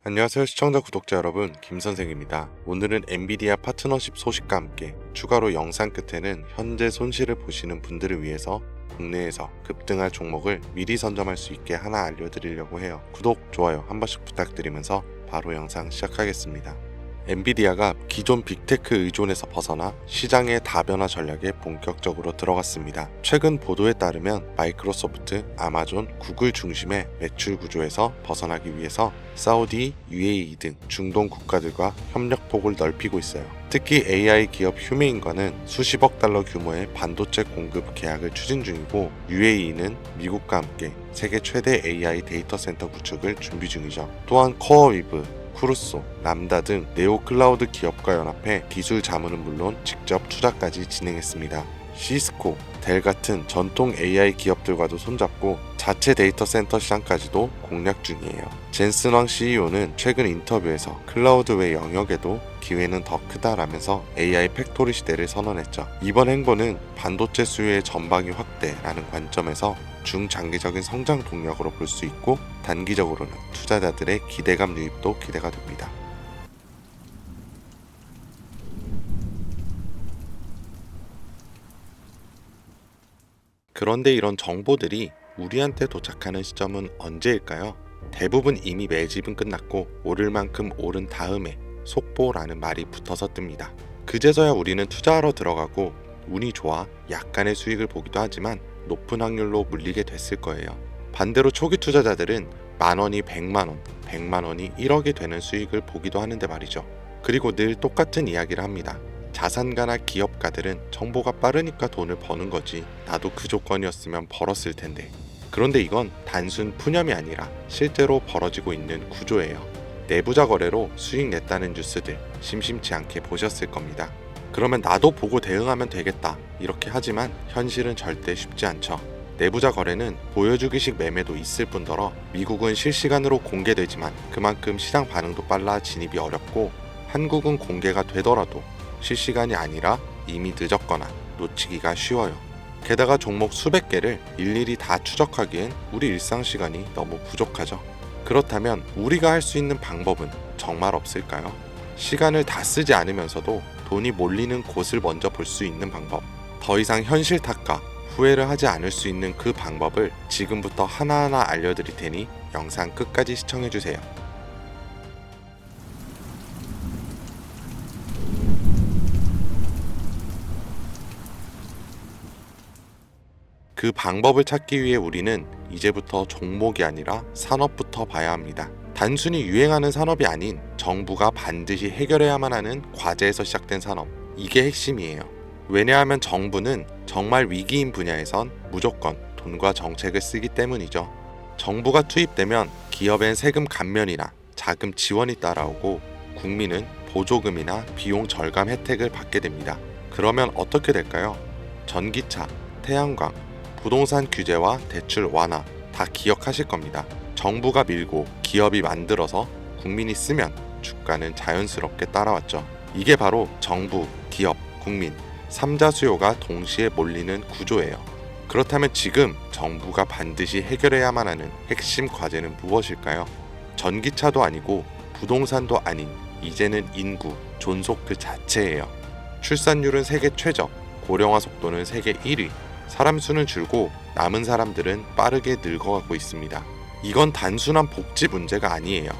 안녕하세요 시청자 구독자 여러분, 김선생입니다. 오늘은 엔비디아 파트너십 소식과 함께 추가로 영상 끝에는 현재 손실을 보시는 분들을 위해서 국내에서 급등할 종목을 미리 선점할 수 있게 하나 알려드리려고 해요. 구독, 좋아요 한 번씩 부탁드리면서 바로 영상 시작하겠습니다. 엔비디아가 기존 빅테크 의존에서 벗어나 시장의 다변화 전략에 본격적으로 들어갔습니다. 최근 보도에 따르면 마이크로소프트, 아마존, 구글 중심의 매출 구조에서 벗어나기 위해서 사우디, UAE 등 중동 국가들과 협력폭을 넓히고 있어요. 특히 AI 기업 휴메인과는 수십억 달러 규모의 반도체 공급 계약을 추진 중이고, UAE는 미국과 함께 세계 최대 AI 데이터 센터 구축을 준비 중이죠. 또한 코어위브, 쿠르소, 람다 등 네오 클라우드 기업과 연합해 기술 자문은 물론 직접 투자까지 진행했습니다. 시스코, 델 같은 전통 AI 기업들과도 손잡고 자체 데이터 센터 시장까지도 공략 중이에요. 젠슨 왕 CEO는 최근 인터뷰에서 클라우드 외 영역에도 기회는 더 크다라면서 AI 팩토리 시대를 선언했죠. 이번 행보는 반도체 수요의 전방위 확대라는 관점에서 중장기적인 성장 동력으로 볼 수 있고, 단기적으로는 투자자들의 기대감 유입도 기대가 됩니다. 그런데 이런 정보들이 우리한테 도착하는 시점은 언제일까요? 대부분 이미 매집은 끝났고 오를 만큼 오른 다음에 속보라는 말이 붙어서 뜹니다. 그제서야 우리는 투자하러 들어가고 운이 좋아 약간의 수익을 보기도 하지만 높은 확률로 물리게 됐을 거예요. 반대로 초기 투자자들은 만원이 100만원, 100만원이 1억이 되는 수익을 보기도 하는데 말이죠. 그리고 늘 똑같은 이야기를 합니다. 자산가나 기업가들은 정보가 빠르니까 돈을 버는 거지, 나도 그 조건이었으면 벌었을 텐데. 그런데 이건 단순 푸념이 아니라 실제로 벌어지고 있는 구조예요. 내부자 거래로 수익 냈다는 뉴스들 심심치 않게 보셨을 겁니다. 그러면 나도 보고 대응하면 되겠다 이렇게 하지만 현실은 절대 쉽지 않죠. 내부자 거래는 보여주기식 매매도 있을 뿐더러 미국은 실시간으로 공개되지만 그만큼 시장 반응도 빨라 진입이 어렵고, 한국은 공개가 되더라도 실시간이 아니라 이미 늦었거나 놓치기가 쉬워요. 게다가 종목 수백 개를 일일이 다 추적하기엔 우리 일상 시간이 너무 부족하죠. 그렇다면 우리가 할 수 있는 방법은 정말 없을까요? 시간을 다 쓰지 않으면서도 돈이 몰리는 곳을 먼저 볼 수 있는 방법, 더 이상 현실 탓과 후회를 하지 않을 수 있는 그 방법을 지금부터 하나하나 알려드릴 테니 영상 끝까지 시청해주세요. 그 방법을 찾기 위해 우리는 이제부터 종목이 아니라 산업부터 봐야 합니다. 단순히 유행하는 산업이 아닌 정부가 반드시 해결해야만 하는 과제에서 시작된 산업, 이게 핵심이에요. 왜냐하면 정부는 정말 위기인 분야에선 무조건 돈과 정책을 쓰기 때문이죠. 정부가 투입되면 기업엔 세금 감면이나 자금 지원이 따라오고, 국민은 보조금이나 비용 절감 혜택을 받게 됩니다. 그러면 어떻게 될까요? 전기차, 태양광, 부동산 규제와 대출 완화 다 기억하실 겁니다. 정부가 밀고 기업이 만들어서 국민이 쓰면 주가는 자연스럽게 따라왔죠. 이게 바로 정부, 기업, 국민 3자 수요가 동시에 몰리는 구조예요. 그렇다면 지금 정부가 반드시 해결해야만 하는 핵심 과제는 무엇일까요? 전기차도 아니고 부동산도 아닌, 이제는 인구, 존속 그 자체예요. 출산율은 세계 최저, 고령화 속도는 세계 1위, 사람 수는 줄고 남은 사람들은 빠르게 늙어가고 있습니다. 이건 단순한 복지 문제가 아니에요.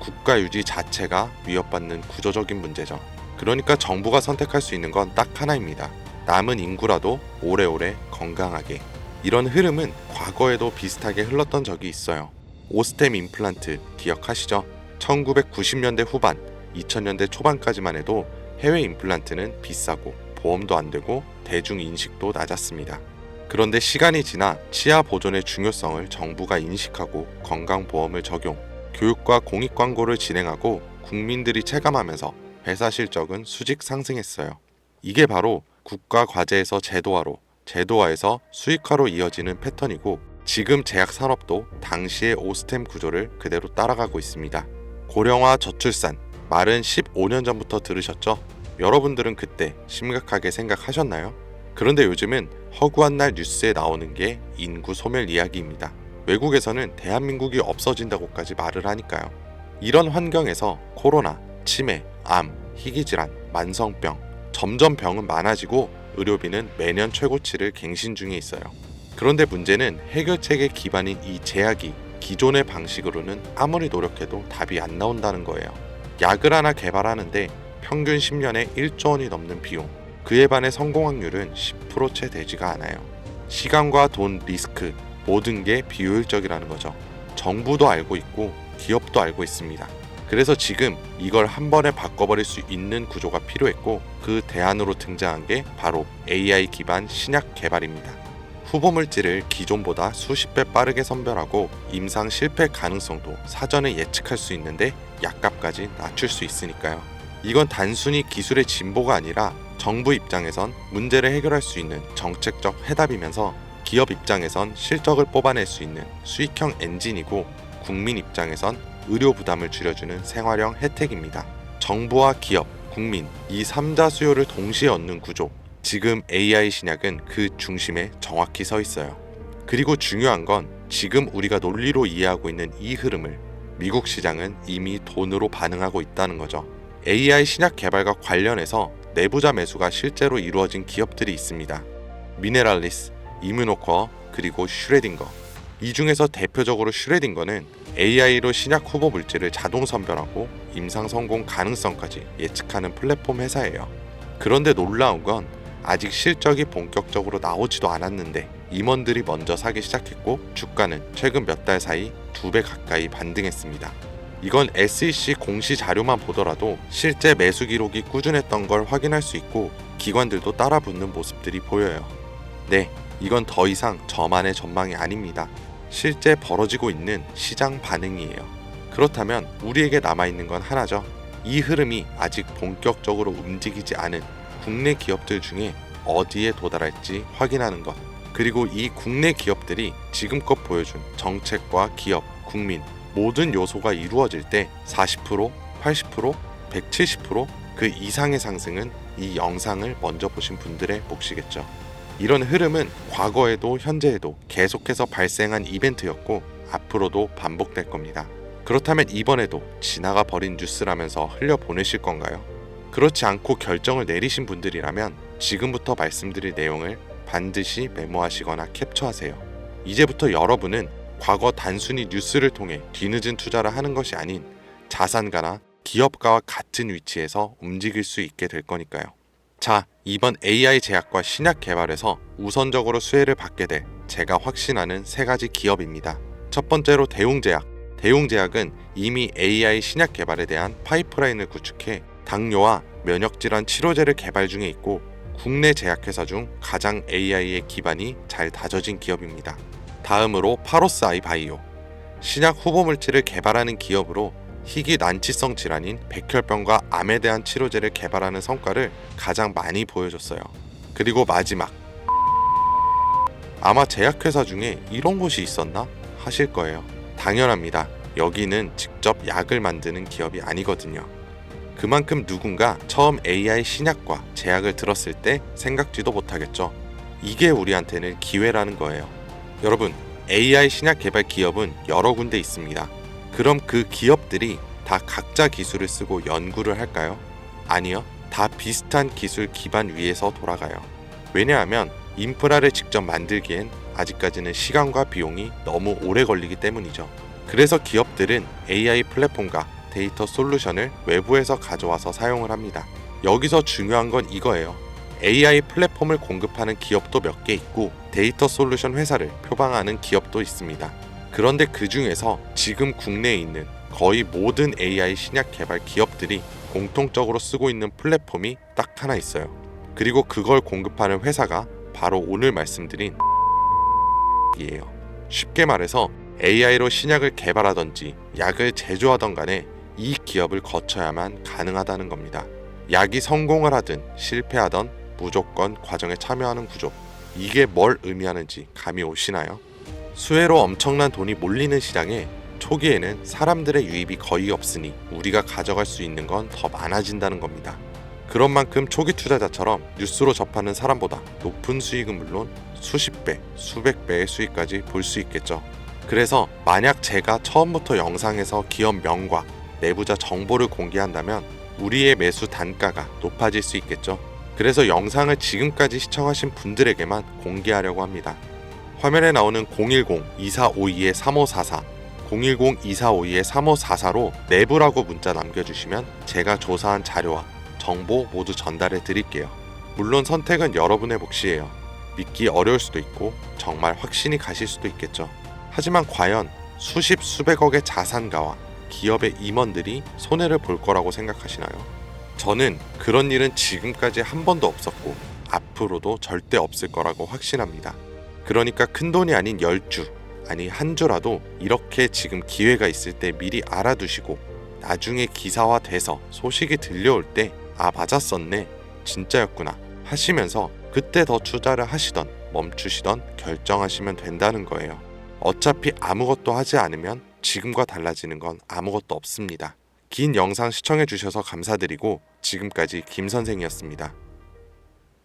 국가 유지 자체가 위협받는 구조적인 문제죠. 그러니까 정부가 선택할 수 있는 건 딱 하나입니다. 남은 인구라도 오래오래 건강하게. 이런 흐름은 과거에도 비슷하게 흘렀던 적이 있어요. 오스템 임플란트 기억하시죠? 1990년대 후반, 2000년대 초반까지만 해도 해외 임플란트는 비싸고 보험도 안 되고 대중 인식도 낮았습니다. 그런데 시간이 지나 치아 보존의 중요성을 정부가 인식하고 건강보험을 적용, 교육과 공익 광고를 진행하고 국민들이 체감하면서 회사 실적은 수직 상승했어요. 이게 바로 국가 과제에서 제도화로, 제도화에서 수익화로 이어지는 패턴이고, 지금 제약 산업도 당시의 오스템 구조를 그대로 따라가고 있습니다. 고령화 저출산, 말은 15년 전부터 들으셨죠? 여러분들은 그때 심각하게 생각하셨나요? 그런데 요즘은 허구한 날 뉴스에 나오는 게 인구 소멸 이야기입니다. 외국에서는 대한민국이 없어진다고까지 말을 하니까요. 이런 환경에서 코로나, 치매, 암, 희귀질환, 만성병, 점점 병은 많아지고 의료비는 매년 최고치를 갱신 중에 있어요. 그런데 문제는 해결책의 기반인 이 제약이 기존의 방식으로는 아무리 노력해도 답이 안 나온다는 거예요. 약을 하나 개발하는데 평균 10년에 1조 원이 넘는 비용, 그에 반해 성공 확률은 10% 채 되지가 않아요. 시간과 돈, 리스크, 모든 게 비효율적이라는 거죠. 정부도 알고 있고 기업도 알고 있습니다. 그래서 지금 이걸 한 번에 바꿔버릴 수 있는 구조가 필요했고 그 대안으로 등장한 게 바로 AI 기반 신약 개발입니다. 후보 물질을 기존보다 수십 배 빠르게 선별하고 임상 실패 가능성도 사전에 예측할 수 있는데 약값까지 낮출 수 있으니까요. 이건 단순히 기술의 진보가 아니라 정부 입장에선 문제를 해결할 수 있는 정책적 해답이면서 기업 입장에선 실적을 뽑아낼 수 있는 수익형 엔진이고 국민 입장에선 의료 부담을 줄여주는 생활형 혜택입니다. 정부와 기업, 국민 이 3자 수요를 동시에 얻는 구조, 지금 AI 신약은 그 중심에 정확히 서 있어요. 그리고 중요한 건 지금 우리가 논리로 이해하고 있는 이 흐름을 미국 시장은 이미 돈으로 반응하고 있다는 거죠. AI 신약 개발과 관련해서 내부자 매수가 실제로 이루어진 기업들이 있습니다. 미네랄리스, 이뮤노코어, 그리고 슈레딩거. 이 중에서 대표적으로 슈레딩거는 AI로 신약 후보 물질을 자동 선별하고 임상 성공 가능성까지 예측하는 플랫폼 회사예요. 그런데 놀라운 건 아직 실적이 본격적으로 나오지도 않았는데 임원들이 먼저 사기 시작했고 주가는 최근 몇 달 사이 2배 가까이 반등했습니다. 이건 SEC 공시 자료만 보더라도 실제 매수 기록이 꾸준했던 걸 확인할 수 있고 기관들도 따라붙는 모습들이 보여요. 네, 이건 더 이상 저만의 전망이 아닙니다. 실제 벌어지고 있는 시장 반응이에요. 그렇다면 우리에게 남아있는 건 하나죠. 이 흐름이 아직 본격적으로 움직이지 않은 국내 기업들 중에 어디에 도달할지 확인하는 것. 그리고 이 국내 기업들이 지금껏 보여준 정책과 기업, 국민 모든 요소가 이루어질 때 40%, 80%, 170% 그 이상의 상승은 이 영상을 먼저 보신 분들의 몫이겠죠. 이런 흐름은 과거에도 현재에도 계속해서 발생한 이벤트였고 앞으로도 반복될 겁니다. 그렇다면 이번에도 지나가 버린 뉴스라면서 흘려보내실 건가요? 그렇지 않고 결정을 내리신 분들이라면 지금부터 말씀드릴 내용을 반드시 메모하시거나 캡처하세요. 이제부터 여러분은 과거 단순히 뉴스를 통해 뒤늦은 투자를 하는 것이 아닌 자산가나 기업가와 같은 위치에서 움직일 수 있게 될 거니까요. 자, 이번 AI 제약과 신약 개발에서 우선적으로 수혜를 받게 될 제가 확신하는 3가지 기업입니다. 첫 번째로 대웅제약. 대웅제약은 이미 AI 신약 개발에 대한 파이프라인을 구축해 당뇨와 면역질환 치료제를 개발 중에 있고 국내 제약회사 중 가장 AI의 기반이 잘 다져진 기업입니다. 다음으로 파로스아이 바이오. 신약 후보 물질을 개발하는 기업으로 희귀 난치성 질환인 백혈병과 암에 대한 치료제를 개발하는 성과를 가장 많이 보여줬어요. 그리고 마지막. 아마 제약회사 중에 이런 곳이 있었나 하실 거예요. 당연합니다. 여기는 직접 약을 만드는 기업이 아니거든요. 그만큼 누군가 처음 AI 신약과 제약을 들었을 때 생각지도 못하겠죠. 이게 우리한테는 기회라는 거예요. 여러분, AI 신약 개발 기업은 여러 군데 있습니다. 그럼 그 기업들이 다 각자 기술을 쓰고 연구를 할까요? 아니요. 다 비슷한 기술 기반 위에서 돌아가요. 왜냐하면 인프라를 직접 만들기엔 아직까지는 시간과 비용이 너무 오래 걸리기 때문이죠. 그래서 기업들은 AI 플랫폼과 데이터 솔루션을 외부에서 가져와서 사용을 합니다. 여기서 중요한 건 이거예요. AI 플랫폼을 공급하는 기업도 몇 개 있고 데이터 솔루션 회사를 표방하는 기업도 있습니다. 그런데 그 중에서 지금 국내에 있는 거의 모든 AI 신약 개발 기업들이 공통적으로 쓰고 있는 플랫폼이 딱 하나 있어요. 그리고 그걸 공급하는 회사가 바로 오늘 말씀드린 이에요. 쉽게 말해서 AI로 신약을 개발하던지 약을 제조하던 간에 이 기업을 거쳐야만 가능하다는 겁니다. 약이 성공을 하든 실패하던 무조건 과정에 참여하는 구조. 이게 뭘 의미하는지 감이 오시나요? 수혜로 엄청난 돈이 몰리는 시장에 초기에는 사람들의 유입이 거의 없으니 우리가 가져갈 수 있는 건 더 많아진다는 겁니다. 그런 만큼 초기 투자자처럼 뉴스로 접하는 사람보다 높은 수익은 물론 수십 배, 수백 배의 수익까지 볼 수 있겠죠. 그래서 만약 제가 처음부터 영상에서 기업 명과 내부자 정보를 공개한다면 우리의 매수 단가가 높아질 수 있겠죠. 그래서 영상을 지금까지 시청하신 분들에게만 공개하려고 합니다. 화면에 나오는 010-2452-3544 010-2452-3544로 내부라고 문자 남겨주시면 제가 조사한 자료와 정보 모두 전달해 드릴게요. 물론 선택은 여러분의 몫이에요. 믿기 어려울 수도 있고 정말 확신이 가실 수도 있겠죠. 하지만 과연 수십 수백억의 자산가와 기업의 임원들이 손해를 볼 거라고 생각하시나요? 저는 그런 일은 지금까지 한 번도 없었고 앞으로도 절대 없을 거라고 확신합니다. 그러니까 큰돈이 아닌 10주, 아니 한 주라도 이렇게 지금 기회가 있을 때 미리 알아두시고 나중에 기사화돼서 소식이 들려올 때 아 맞았었네, 진짜였구나 하시면서 그때 더 투자를 하시던 멈추시던 결정하시면 된다는 거예요. 어차피 아무것도 하지 않으면 지금과 달라지는 건 아무것도 없습니다. 긴 영상 시청해 주셔서 감사드리고 지금까지 김 선생이었습니다.